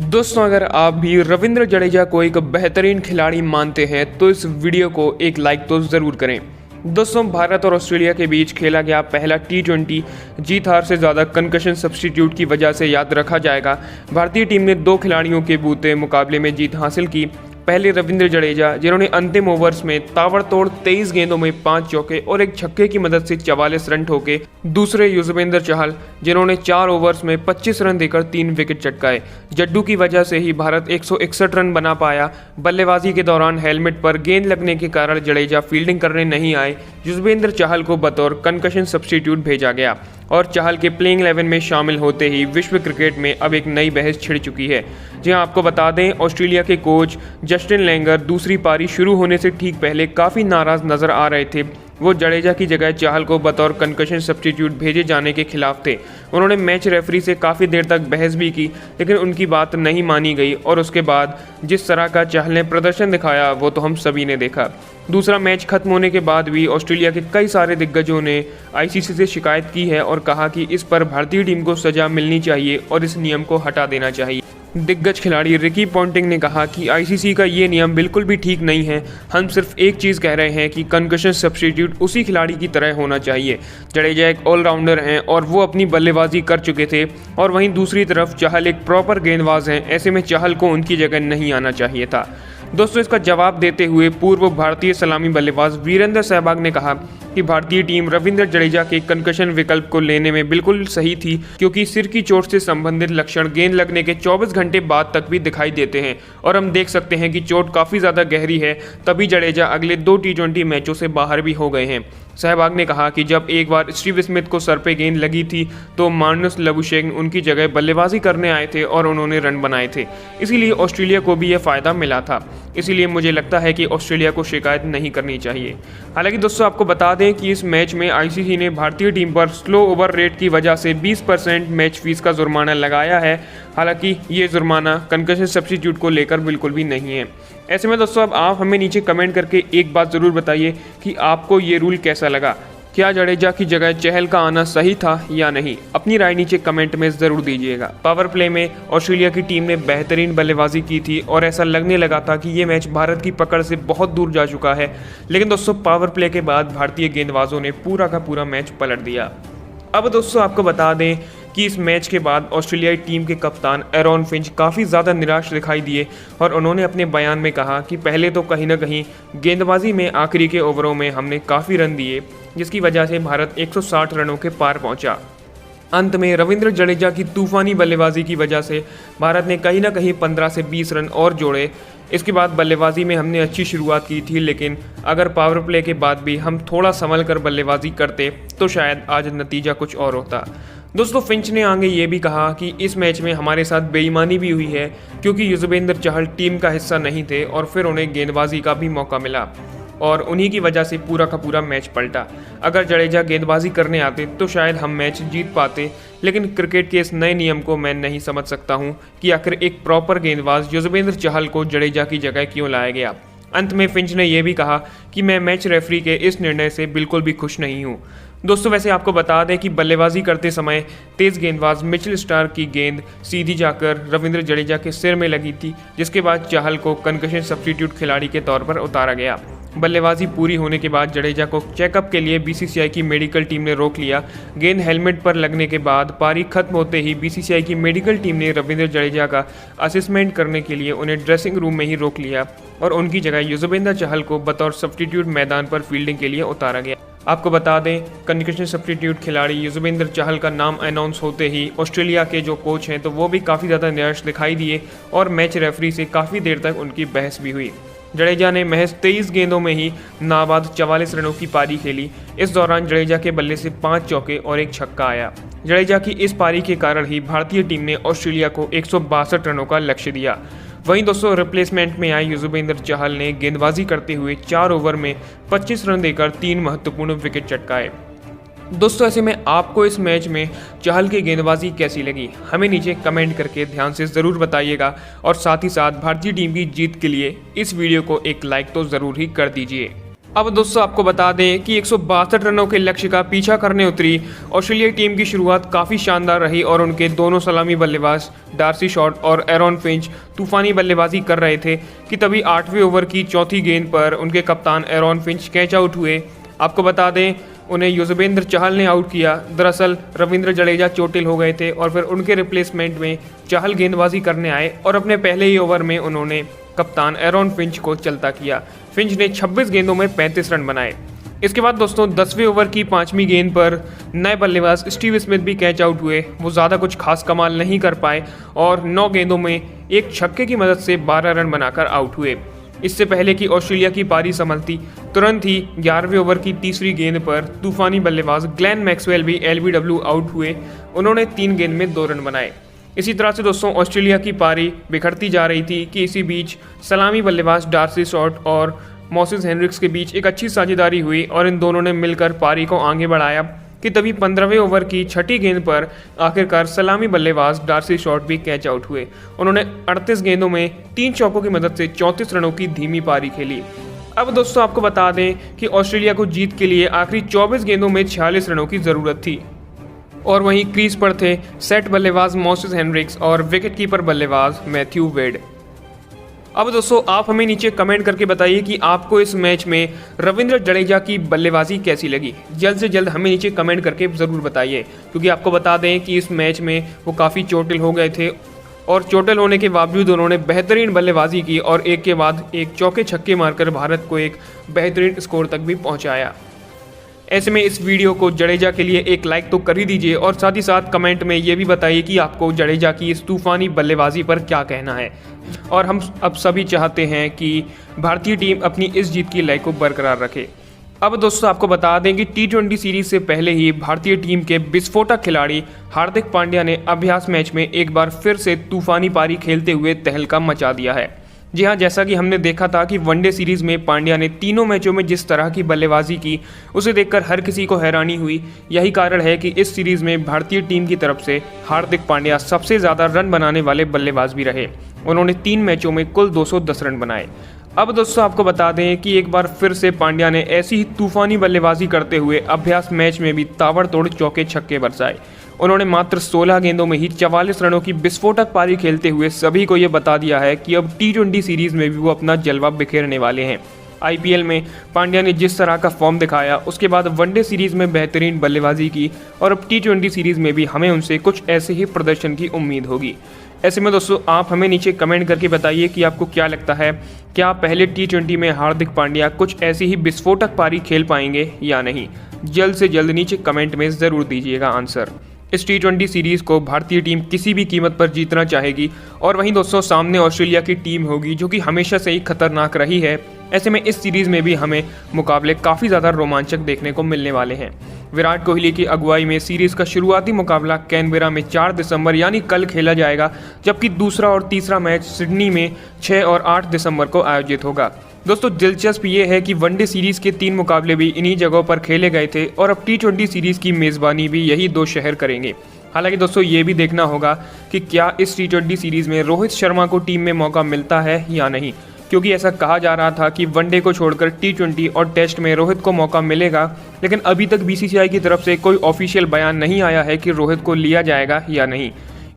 दोस्तों, अगर आप भी रविंद्र जडेजा को एक बेहतरीन खिलाड़ी मानते हैं तो इस वीडियो को एक लाइक तो ज़रूर करें। दोस्तों, भारत और ऑस्ट्रेलिया के बीच खेला गया पहला T20 जीत हार से ज़्यादा कंकशन सब्स्टिट्यूट की वजह से याद रखा जाएगा। भारतीय टीम ने 2 खिलाड़ियों के बूते मुकाबले में जीत हासिल की। पहले रविंद्र जडेजा, जिन्होंने अंतिम ओवर्स में ताबड़तोड़ 23 गेंदों में 5 चौके और एक छक्के की मदद से 44 रन ठोके। दूसरे युजवेंद्र चहल, जिन्होंने 4 ओवर्स में 25 रन देकर 3 विकेट चटकाए। जड्डू की वजह से ही भारत 161 रन बना पाया। बल्लेबाजी के दौरान हेलमेट पर गेंद लगने के कारण जडेजा फील्डिंग करने नहीं आए। युजवेंद्र चहल को बतौर कंकशन सब्स्टिट्यूट भेजा गया और चहल के प्लेइंग 11 में शामिल होते ही विश्व क्रिकेट में अब एक नई बहस छिड़ चुकी है। जी हाँ, आपको बता दें, ऑस्ट्रेलिया के कोच जस्टिन लैंगर दूसरी पारी शुरू होने से ठीक पहले काफ़ी नाराज़ नजर आ रहे थे। वो जडेजा की जगह चहल को बतौर कंकशन सब्स्टिट्यूट भेजे जाने के खिलाफ थे। उन्होंने मैच रेफरी से काफ़ी देर तक बहस भी की, लेकिन उनकी बात नहीं मानी गई और उसके बाद जिस तरह का चहल ने प्रदर्शन दिखाया वो तो हम सभी ने देखा। दूसरा मैच खत्म होने के बाद भी ऑस्ट्रेलिया के कई सारे दिग्गजों ने आईसीसी से शिकायत की है और कहा कि इस पर भारतीय टीम को सजा मिलनी चाहिए और इस नियम को हटा देना चाहिए। दिग्गज खिलाड़ी रिकी पॉन्टिंग ने कहा कि आईसीसी का ये नियम बिल्कुल भी ठीक नहीं है। हम सिर्फ एक चीज़ कह रहे हैं कि कंकशन सब्स्टिट्यूट उसी खिलाड़ी की तरह होना चाहिए। जडेजा एक ऑलराउंडर हैं और वो अपनी बल्लेबाजी कर चुके थे, और वहीं दूसरी तरफ चहल एक प्रॉपर गेंदबाज हैं। ऐसे में चहल को उनकी जगह नहीं आना चाहिए था। दोस्तों, इसका जवाब देते हुए पूर्व भारतीय सलामी बल्लेबाज वीरेंद्र सहवाग ने कहा कि भारतीय टीम रविंद्र जडेजा के कंकशन विकल्प को लेने में बिल्कुल सही थी, क्योंकि सिर की चोट से संबंधित लक्षण गेंद लगने के 24 घंटे बाद तक भी दिखाई देते हैं और हम देख सकते हैं कि चोट काफ़ी ज़्यादा गहरी है। तभी जडेजा अगले 2 T20 मैचों से बाहर भी हो गए हैं। सहवाग ने कहा कि जब एक बार स्टीव स्मिथ को सर पे गेंद लगी थी तो मार्नस लबुशेन उनकी जगह बल्लेबाजी करने आए थे और उन्होंने रन बनाए थे, इसीलिए ऑस्ट्रेलिया को भी यह फ़ायदा मिला था। इसीलिए मुझे लगता है कि ऑस्ट्रेलिया को शिकायत नहीं करनी चाहिए। हालांकि दोस्तों, आपको बता दें कि इस मैच में आईसीसी ने भारतीय टीम पर स्लो ओवर रेट की वजह से 20% मैच फीस का जुर्माना लगाया है। हालांकि ये जुर्माना कंकशन सब्स्टिट्यूट को लेकर बिल्कुल भी नहीं है। ऐसे में दोस्तों, अब आप हमें नीचे कमेंट करके एक बात ज़रूर बताइए कि आपको ये रूल कैसा लगा। क्या जडेजा की जगह चहल का आना सही था या नहीं? अपनी राय नीचे कमेंट में ज़रूर दीजिएगा। पावर प्ले में ऑस्ट्रेलिया की टीम ने बेहतरीन बल्लेबाजी की थी और ऐसा लगने लगा था कि ये मैच भारत की पकड़ से बहुत दूर जा चुका है, लेकिन दोस्तों पावर प्ले के बाद भारतीय गेंदबाजों ने पूरा का पूरा मैच पलट दिया। अब दोस्तों, आपको बता दें कि इस मैच के बाद ऑस्ट्रेलियाई टीम के कप्तान एरॉन फिंच काफ़ी ज़्यादा निराश दिखाई दिए और उन्होंने अपने बयान में कहा कि पहले तो कहीं ना कहीं गेंदबाजी में आखिरी के ओवरों में हमने काफ़ी रन दिए, जिसकी वजह से भारत 160 रनों के पार पहुंचा। अंत में रविंद्र जडेजा की तूफानी बल्लेबाजी की वजह से भारत ने कहीं ना कहीं 15 से 20 रन और जोड़े। इसके बाद बल्लेबाजी में हमने अच्छी शुरुआत की थी, लेकिन अगर पावर प्ले के बाद भी हम थोड़ा संभल कर बल्लेबाजी करते तो शायद आज नतीजा कुछ और होता। दोस्तों, फिंच ने आगे ये भी कहा कि इस मैच में हमारे साथ बेईमानी भी हुई है, क्योंकि युजवेंद्र चहल टीम का हिस्सा नहीं थे और फिर उन्हें गेंदबाजी का भी मौका मिला और उन्हीं की वजह से पूरा का पूरा मैच पलटा। अगर जडेजा गेंदबाजी करने आते तो शायद हम मैच जीत पाते, लेकिन क्रिकेट के इस नए नियम को मैं नहीं समझ सकता हूं कि आखिर एक प्रॉपर गेंदबाज युजवेंद्र चहल को जडेजा की जगह क्यों लाया गया। अंत में फिंच ने यह भी कहा कि मैं मैच रेफरी के इस निर्णय से बिल्कुल भी खुश नहीं हूं। दोस्तों, वैसे आपको बता दें कि बल्लेबाजी करते समय तेज गेंदबाज मिचेल स्टार्क की गेंद सीधी जाकर रविंद्र जडेजा के सिर में लगी थी, जिसके बाद चहल को कंकशन सब्स्टिट्यूट खिलाड़ी के तौर पर उतारा गया। बल्लेबाजी पूरी होने के बाद जडेजा को चेकअप के लिए बीसीसीआई की मेडिकल टीम ने रोक लिया। गेंद हेलमेट पर लगने के बाद पारी खत्म होते ही बीसीसीआई की मेडिकल टीम ने रविंद्र जडेजा का असेसमेंट करने के लिए उन्हें ड्रेसिंग रूम में ही रोक लिया और उनकी जगह युजवेंद्र चहल को बतौर सब्स्टिट्यूट मैदान पर फील्डिंग के लिए उतारा गया। आपको बता दें, कंकशन सब्स्टिट्यूट खिलाड़ी युजवेंद्र चहल का नाम अनाउंस होते ही ऑस्ट्रेलिया के जो कोच हैं तो वो भी काफ़ी ज़्यादा निराश दिखाई दिए और मैच रेफरी से काफ़ी देर तक उनकी बहस भी हुई। जडेजा ने महज 23 गेंदों में ही नाबाद 44 रनों की पारी खेली। इस दौरान जडेजा के बल्ले से 5 चौके और एक छक्का आया। जडेजा की इस पारी के कारण ही भारतीय टीम ने ऑस्ट्रेलिया को 162 रनों का लक्ष्य दिया। वहीं दोस्तों, रिप्लेसमेंट में आए युजवेंद्र चहल ने गेंदबाजी करते हुए 4 ओवर में 25 रन देकर 3 महत्वपूर्ण विकेट चटकाए। दोस्तों, ऐसे में आपको इस मैच में चहल की गेंदबाजी कैसी लगी? हमें नीचे कमेंट करके ध्यान से ज़रूर बताइएगा और साथ ही साथ भारतीय टीम की जीत के लिए इस वीडियो को एक लाइक तो ज़रूर ही कर दीजिए। अब दोस्तों आपको बता दें कि 162 रनों के लक्ष्य का पीछा करने उतरी ऑस्ट्रेलिया टीम की शुरुआत काफ़ी शानदार रही और उनके दोनों सलामी बल्लेबाज डार्सी शॉट और एरॉन फिंच तूफानी बल्लेबाजी कर रहे थे कि तभी 8वें ओवर की चौथी गेंद पर उनके कप्तान एरॉन फिंच कैच आउट हुए। आपको बता दें उन्हें युजवेंद्र चहल ने आउट किया। दरअसल रविंद्र जडेजा चोटिल हो गए थे और फिर उनके रिप्लेसमेंट में चहल गेंदबाजी करने आए और अपने पहले ही ओवर में उन्होंने कप्तान एरॉन फिंच को चलता किया। फिंच ने 26 गेंदों में 35 रन बनाए। इसके बाद दोस्तों 10वें ओवर की 5वीं गेंद पर नए बल्लेबाज स्टीव स्मिथ भी कैच आउट हुए। वो ज़्यादा कुछ खास कमाल नहीं कर पाए और 9 गेंदों में एक छक्के की मदद से 12 रन बनाकर आउट हुए। इससे पहले कि ऑस्ट्रेलिया की पारी संभलती तुरंत ही 11वें ओवर की तीसरी गेंद पर तूफानी बल्लेबाज ग्लेन मैक्सवेल भी LBW आउट हुए। उन्होंने 3 गेंद में 2 रन बनाए। इसी तरह से दोस्तों ऑस्ट्रेलिया की पारी बिखरती जा रही थी कि इसी बीच सलामी बल्लेबाज डार्सी शॉट और मोसेस हेनरिक्स के बीच एक अच्छी साझेदारी हुई और इन दोनों ने मिलकर पारी को आगे बढ़ाया कि तभी 15वें ओवर की छठी गेंद पर आखिरकार सलामी बल्लेबाज डार्सी शॉट भी कैच आउट हुए। उन्होंने 38 गेंदों में 3 चौकों की मदद से 34 रनों की धीमी पारी खेली। अब दोस्तों आपको बता दें कि ऑस्ट्रेलिया को जीत के लिए आखिरी 24 गेंदों में 46 रनों की ज़रूरत थी और वहीं क्रीज पर थे सेट बल्लेबाज मोसेस हेनरिक्स और विकेटकीपर बल्लेबाज मैथ्यू वेड। अब दोस्तों आप हमें नीचे कमेंट करके बताइए कि आपको इस मैच में रविंद्र जडेजा की बल्लेबाजी कैसी लगी। जल्द से जल्द हमें नीचे कमेंट करके ज़रूर बताइए, क्योंकि आपको बता दें कि इस मैच में वो काफ़ी चोटिल हो गए थे और चोटिल होने के बावजूद उन्होंने बेहतरीन बल्लेबाजी की और एक के बाद एक चौके छक्के मारकर भारत को एक बेहतरीन स्कोर तक भी पहुँचाया। ऐसे में इस वीडियो को जडेजा के लिए एक लाइक तो कर ही दीजिए और साथ ही साथ कमेंट में ये भी बताइए कि आपको जडेजा की इस तूफानी बल्लेबाजी पर क्या कहना है। और हम अब सभी चाहते हैं कि भारतीय टीम अपनी इस जीत की लय को बरकरार रखे। अब दोस्तों आपको बता दें कि T20 सीरीज से पहले ही भारतीय टीम के विस्फोटक खिलाड़ी हार्दिक पांड्या ने अभ्यास मैच में एक बार फिर से तूफानी पारी खेलते हुए तहलका मचा दिया है। जी हाँ, जैसा कि हमने देखा था कि वनडे सीरीज में पांड्या ने तीनों मैचों में जिस तरह की बल्लेबाजी की उसे देखकर हर किसी को हैरानी हुई। यही कारण है कि इस सीरीज में भारतीय टीम की तरफ से हार्दिक पांड्या सबसे ज़्यादा रन बनाने वाले बल्लेबाज भी रहे। उन्होंने 3 मैचों में कुल 210 रन बनाए। अब दोस्तों आपको बता दें कि एक बार फिर से पांड्या ने ऐसी ही तूफानी बल्लेबाजी करते हुए अभ्यास मैच में भी ताबड़तोड़ चौके छक्के बरसाए। उन्होंने मात्र 16 गेंदों में ही 44 रनों की विस्फोटक पारी खेलते हुए सभी को ये बता दिया है कि अब T20 सीरीज में भी वो अपना जलवा बिखेरने वाले हैं। IPL में पांड्या ने जिस तरह का फॉर्म दिखाया उसके बाद वनडे सीरीज में बेहतरीन बल्लेबाजी की और अब T20 सीरीज में भी हमें उनसे कुछ ऐसे ही प्रदर्शन की उम्मीद होगी। ऐसे में दोस्तों आप हमें नीचे कमेंट करके बताइए कि आपको क्या लगता है, क्या पहले T20 में हार्दिक पांड्या कुछ ऐसी ही विस्फोटक पारी खेल पाएंगे या नहीं। जल्द से जल्द नीचे कमेंट में ज़रूर दीजिएगा आंसर। इस T20 सीरीज़ को भारतीय टीम किसी भी कीमत पर जीतना चाहेगी और वहीं दोस्तों सामने ऑस्ट्रेलिया की टीम होगी जो कि हमेशा से ही खतरनाक रही है। ऐसे में इस सीरीज़ में भी हमें मुकाबले काफ़ी ज़्यादा रोमांचक देखने को मिलने वाले हैं। विराट कोहली की अगुवाई में सीरीज़ का शुरुआती मुकाबला कैनबेरा में 4 दिसंबर यानी कल खेला जाएगा, जबकि दूसरा और तीसरा मैच सिडनी में 6 और 8 दिसंबर को आयोजित होगा। दोस्तों दिलचस्प ये है कि वनडे सीरीज़ के 3 मुकाबले भी इन्हीं जगहों पर खेले गए थे और अब T20 सीरीज़ की मेज़बानी भी यही 2 शहर करेंगे। हालांकि दोस्तों ये भी देखना होगा कि क्या इस T20 सीरीज़ में रोहित शर्मा को टीम में मौका मिलता है या नहीं, क्योंकि ऐसा कहा जा रहा था कि वनडे को छोड़कर T20 और टेस्ट में रोहित को मौका मिलेगा, लेकिन अभी तक BCCI की तरफ से कोई ऑफिशियल बयान नहीं आया है कि रोहित को लिया जाएगा या नहीं।